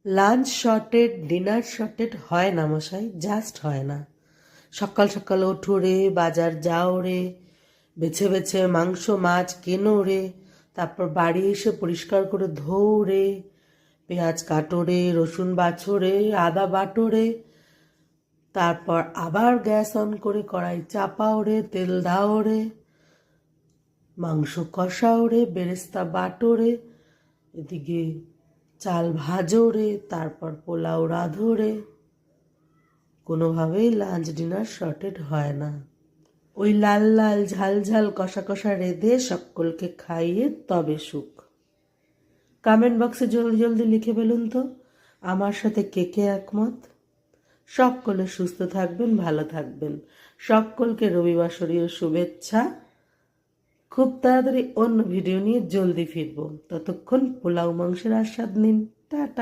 Lunch shorted, dinner shorted হয় না মশাই, জাস্ট হয় না। সকাল সকাল ওঠো রে, বাজার যাও রে, বেছে বেছে মাংস মাছ কেনো রে, তারপর বাড়ি এসে পরিষ্কার করে ধোও রে, পেঁয়াজ কাটো রে, রসুন বাছো রে, আদা বাটো রে, তারপর আবার গ্যাস অন করে কড়াই চাপাও রে, তেল দাও রে, মাংস কষাও রে, বেরেস্তা বাটো রে, এদিকে চাল ভাজো রে, তারপর পোলাও রাঁধো রে। কোনোভাবেই লাঞ্চ ডিনার শর্টেড হয় না। ওই লাল লাল ঝাল ঝাল কষা কষা রেঁধে সকলকে খাইয়ে তবে সুখ। কমেন্ট বক্সে জলদি জলদি লিখে ফেলুন তো আমার সাথে কে কে একমত। সকলে সুস্থ থাকবেন, ভালো থাকবেন। সকলকে রবিবাসরীয় শুভেচ্ছা। খুব তাড়াতাড়ি অন্য ভিডিও নিয়ে জলদি ফিরবো। ততক্ষণ পোলাও মাংসের আস্বাদ নিন। টাটা।